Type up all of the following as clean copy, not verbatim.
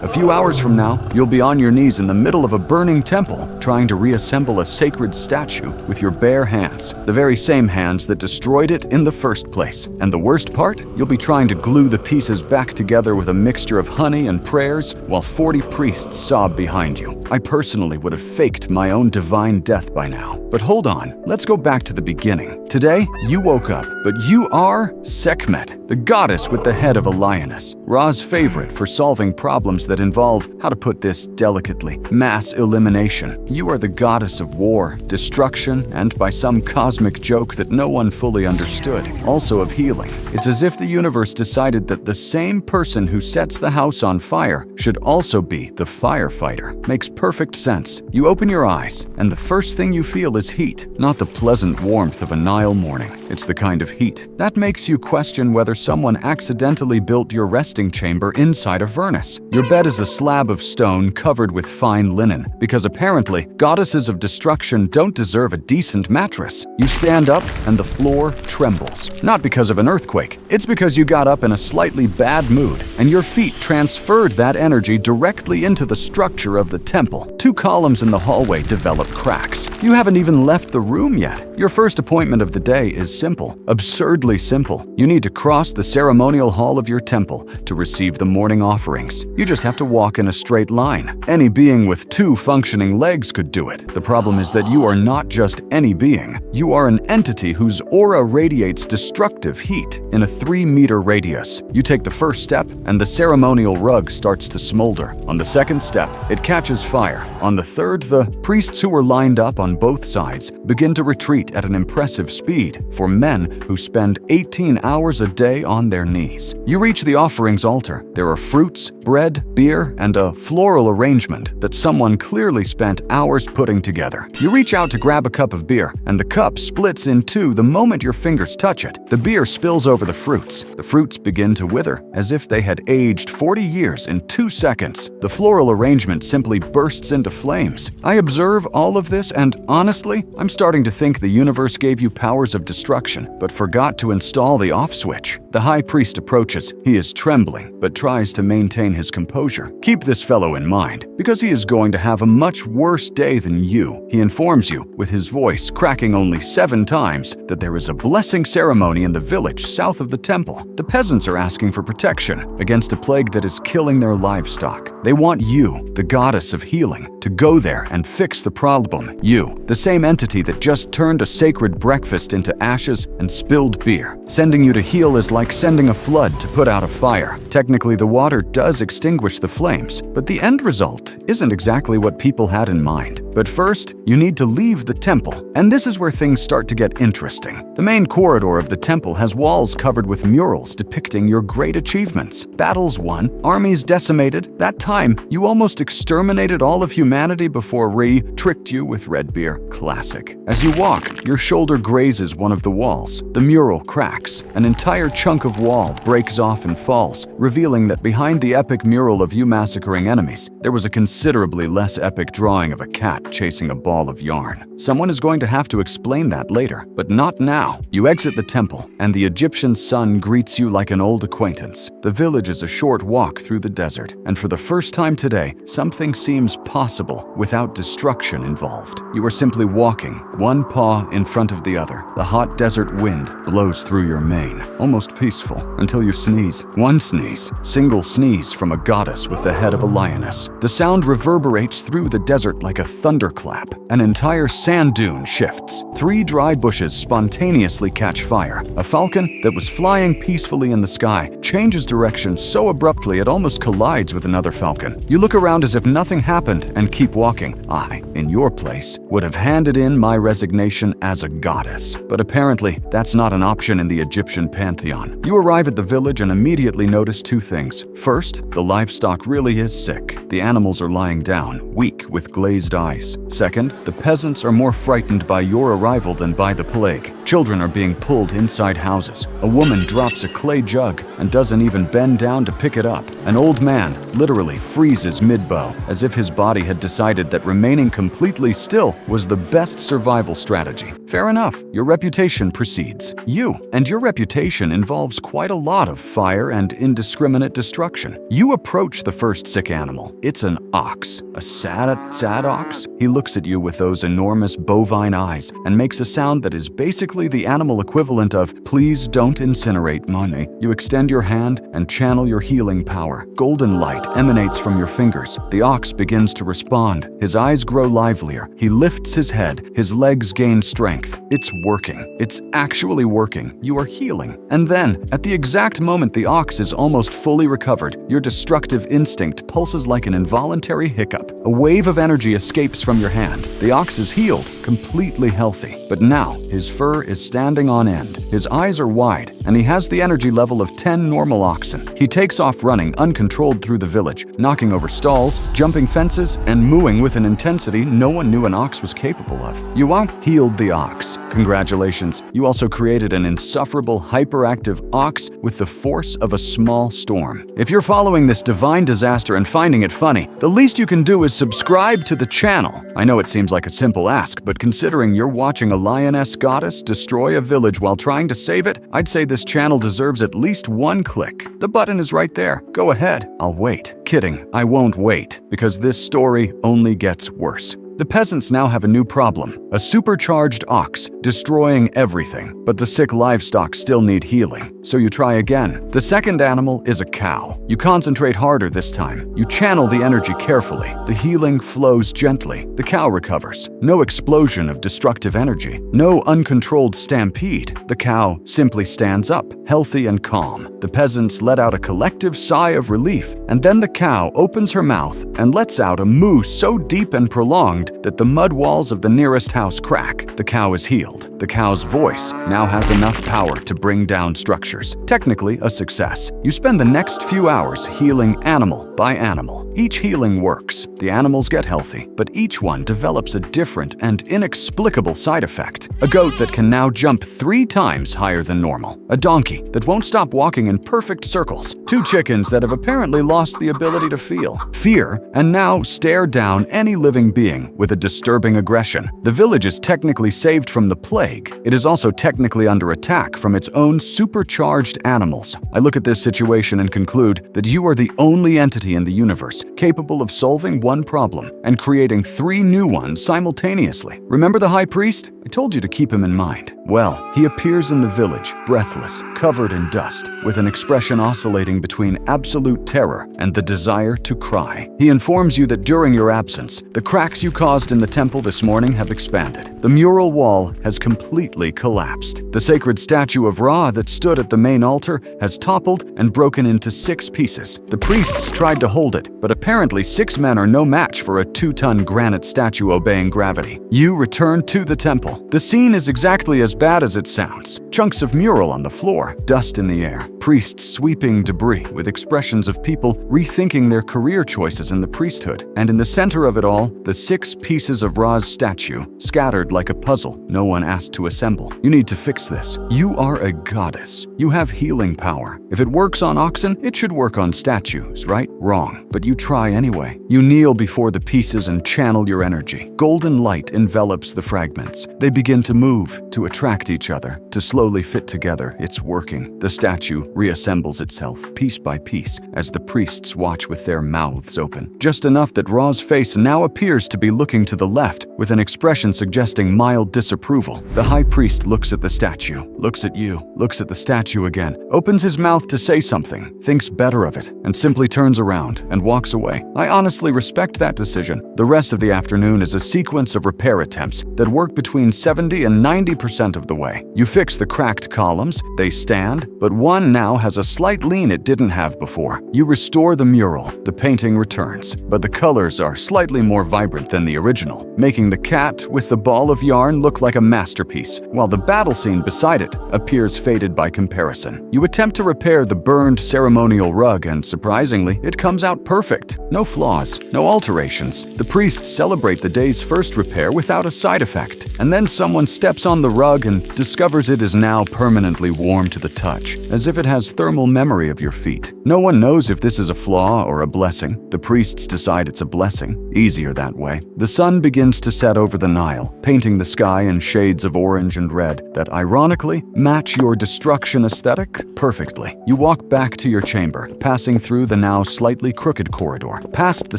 A few hours from now, you'll be on your knees in the middle of a burning temple, trying to reassemble a sacred statue with your bare hands, the very same hands that destroyed it in the first place. And the worst part? You'll be trying to glue the pieces back together with a mixture of honey and prayers while 40 priests sob behind you. I personally would have faked my own divine death by now. But hold on, let's go back to the beginning. Today, you woke up, but you are Sekhmet, the goddess with the head of a lioness, Ra's favorite for solving problems that involve, how to put this delicately, mass elimination. You are the goddess of war, destruction, and by some cosmic joke that no one fully understood, also of healing. It's as if the universe decided that the same person who sets the house on fire should also be the firefighter. Makes perfect sense. You open your eyes, and the first thing you feel is heat, not the pleasant warmth of a Nile morning. It's the kind of heat that makes you question whether someone accidentally built your resting chamber inside a furnace. Your bed is a slab of stone covered with fine linen, because apparently goddesses of destruction don't deserve a decent mattress. You stand up and the floor trembles. Not because of an earthquake, it's because you got up in a slightly bad mood, and your feet transferred that energy directly into the structure of the temple. 2 columns in the hallway develop cracks. You haven't even left the room yet. Your first appointment of the day is simple, absurdly simple. You need to cross the ceremonial hall of your temple to receive the morning offerings. You just have to walk in a straight line. Any being with 2 functioning legs could do it. The problem is that you are not just any being. You are an entity whose aura radiates destructive heat in a 3-meter radius. You take the first step, and the ceremonial rug starts to smolder. On the second step, it catches fire. On the third, the priests who were lined up on both sides begin to retreat at an impressive speed for men who spend 18 hours a day on their knees. You reach the offerings altar. There are fruits, bread, beer, and a floral arrangement that someone clearly spent hours putting together. You reach out to grab a cup of beer, and the cup splits in 2 the moment your fingers touch it. The beer spills over the fruits. The fruits begin to wither as if they had aged 40 years in 2 seconds. The floral arrangement simply bursts into flames. I observe all of this, and honestly, I'm starting to think the universe gave you powers of destruction, but forgot to install the off switch. The high priest approaches. He is trembling, but tries to maintain his composure. Keep this fellow in mind, because he is going to have a much worse day than you. He informs you, with his voice cracking only 7 times, that there is a blessing ceremony in the village south of the temple. The peasants are asking for protection against a plague that is killing their livestock. They want you, the goddess of healing, to go there and fix the problem. You, the same entity that just turned a sacred breakfast into ashes and spilled beer. Sending you to heal is like sending a flood to put out a fire. Technically, the water does extinguish the flames, but the end result isn't exactly what people had in mind. But first, you need to leave the temple, and this is where things start to get interesting. The main corridor of the temple has walls covered with murals depicting your great achievements. Battles won, armies decimated. That time, you almost exterminated all of humanity before Re tricked you with red beer. Classic. As you walk, your shoulder grazes one of the walls. The mural cracks. An entire chunk of wall breaks off and falls, revealing that behind the epic mural of you massacring enemies, there was a considerably less epic drawing of a cat chasing a ball of yarn. Someone is going to have to explain that later, but not now. You exit the temple, and the Egyptian sun greets you like an old acquaintance. The village is a short walk through the desert, and for the first time today, something seems possible without destruction involved. You are simply walking, one paw in front of the other. The hot desert wind blows through your mane, almost peaceful, until you sneeze. One sneeze, single sneeze from a goddess with the head of a lioness. The sound reverberates through the desert like a thunderclap. An entire sand dune shifts. 3 dry bushes spontaneously catch fire. A falcon that was flying peacefully in the sky changes direction so abruptly it almost collides with another falcon. You look around as if nothing happened and keep walking. I, in your place, would have handed in my resignation as a goddess. But apparently, that's not an option in the Egyptian pantheon. You arrive at the village and immediately notice 2 things. First, the livestock really is sick. The animals are lying down, weak with glazed eyes ways. Second, the peasants are more frightened by your arrival than by the plague. Children are being pulled inside houses. A woman drops a clay jug and doesn't even bend down to pick it up. An old man literally freezes mid-bow, as if his body had decided that remaining completely still was the best survival strategy. Fair enough, your reputation precedes you, and your reputation involves quite a lot of fire and indiscriminate destruction. You approach the first sick animal. It's an ox. A sad ox? He looks at you with those enormous bovine eyes and makes a sound that is basically the animal equivalent of, "Please don't incinerate money." You extend your hand and channel your healing power. Golden light emanates from your fingers. The ox begins to respond. His eyes grow livelier. He lifts his head. His legs gain strength. It's working. It's actually working. You are healing. And then, at the exact moment the ox is almost fully recovered, your destructive instinct pulses like an involuntary hiccup. A wave of energy escapes from your hand. The ox is healed, completely healthy. But now, his fur is standing on end. His eyes are wide, and he has the energy level of 10 normal oxen. He takes off running uncontrolled through the village, knocking over stalls, jumping fences, and mooing with an intensity no one knew an ox was capable of. You out-healed the ox. Congratulations. You also created an insufferable, hyperactive ox with the force of a small storm. If you're following this divine disaster and finding it funny, the least you can do is subscribe to the channel. I know it seems like a simple ask, but considering you're watching a lioness goddess destroy a village while trying to save it, I'd say this channel deserves at least one click. The button is right there. Go ahead. I'll wait. Kidding. I won't wait, because this story only gets worse. The peasants now have a new problem, a supercharged ox destroying everything, but the sick livestock still need healing, so you try again. The second animal is a cow. You concentrate harder this time. You channel the energy carefully. The healing flows gently. The cow recovers. No explosion of destructive energy. No uncontrolled stampede. The cow simply stands up, healthy and calm. The peasants let out a collective sigh of relief, and then the cow opens her mouth and lets out a moo so deep and prolonged that the mud walls of the nearest house crack. The cow is healed. The cow's voice now has enough power to bring down structures. Technically a success. You spend the next few hours healing animal by animal. Each healing works. The animals get healthy, but each one develops a different and inexplicable side effect. A goat that can now jump 3 times higher than normal. A donkey that won't stop walking in perfect circles. 2 chickens that have apparently lost the ability to feel fear and now stare down any living being with a disturbing aggression. The village is technically saved from the plague. It is also technically under attack from its own supercharged animals. I look at this situation and conclude that you are the only entity in the universe capable of solving one problem and creating 3 new ones simultaneously. Remember the high priest? I told you to keep him in mind. Well, he appears in the village, breathless, covered in dust, with an expression oscillating between absolute terror and the desire to cry. He informs you that during your absence, the cracks you caused in the temple this morning have expanded. The mural wall has completely collapsed. The sacred statue of Ra that stood at the main altar has toppled and broken into 6 pieces. The priests tried to hold it, but apparently 6 men are no match for a 2-ton granite statue obeying gravity. You return to the temple. The scene is exactly as bad as it sounds. Chunks of mural on the floor, dust in the air, priests sweeping debris with expressions of people rethinking their career choices in the priesthood. And in the center of it all, the 6 pieces of Ra's statue, scattered like a puzzle no one asked to assemble. You need to fix this. You are a goddess. You have healing power. If it works on oxen, it should work on statues, right? Wrong. But you try anyway. You kneel before the pieces and channel your energy. Golden light envelops the fragments. They begin to move, to attract each other, to slowly fit together. It's working. The statue reassembles itself, piece by piece, as the priests watch with their mouths open. Just enough that Ra's face now appears to be looking to the left, with an expression suggesting mild disapproval. The high priest looks at the statue, looks at you, looks at the statue again, opens his mouth to say something, thinks better of it, and simply turns around and walks away. I honestly respect that decision. The rest of the afternoon is a sequence of repair attempts that work between 70 and 90% of the way. You fix the cracked columns, they stand, but one now has a slight lean it didn't have before. You restore the mural, the painting returns, but the colors are slightly more vibrant than the original, making the cat with the ball of yarn look like a masterpiece, while the battle scene scene beside it appears faded by comparison. You attempt to repair the burned ceremonial rug and, surprisingly, it comes out perfect. No flaws, no alterations. The priests celebrate the day's first repair without a side effect. And then someone steps on the rug and discovers it is now permanently warm to the touch, as if it has thermal memory of your feet. No one knows if this is a flaw or a blessing. The priests decide it's a blessing. Easier that way. The sun begins to set over the Nile, painting the sky in shades of orange and red that, ironically, match your destruction aesthetic perfectly. You walk back to your chamber, passing through the now slightly crooked corridor, past the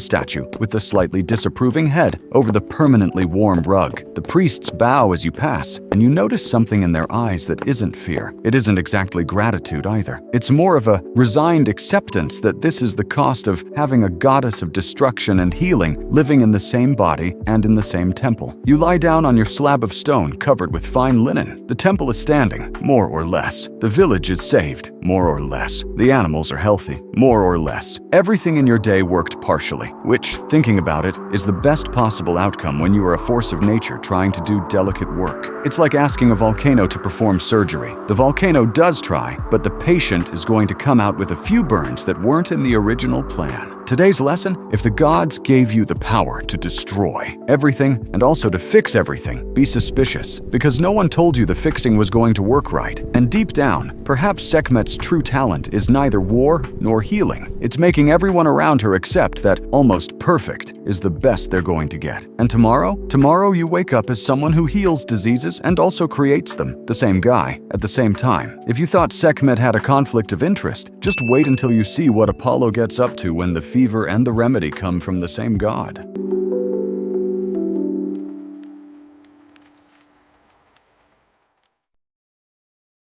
statue with the slightly disapproving head over the permanently warm rug. The priests bow as you pass, and you notice something in their eyes that isn't fear. It isn't exactly gratitude either. It's more of a resigned acceptance that this is the cost of having a goddess of destruction and healing living in the same body and in the same temple. You lie down on your slab of stone covered with fine linen. The temple is standing, more or less. The village is saved, more or less. The animals are healthy, more or less. Everything in your day worked partially, which, thinking about it, is the best possible outcome when you are a force of nature trying to do delicate work. It's like asking a volcano to perform surgery. The volcano does try, but the patient is going to come out with a few burns that weren't in the original plan. Today's lesson: if the gods gave you the power to destroy everything and also to fix everything, be suspicious, because no one told you the fixing was going to work right. And deep down, perhaps Sekhmet's true talent is neither war nor healing. It's making everyone around her accept that almost perfect is the best they're going to get. And tomorrow you wake up as someone who heals diseases and also creates them, the same guy, at the same time. If you thought Sekhmet had a conflict of interest, just wait until you see what Apollo gets up to when the fever and the remedy come from the same god.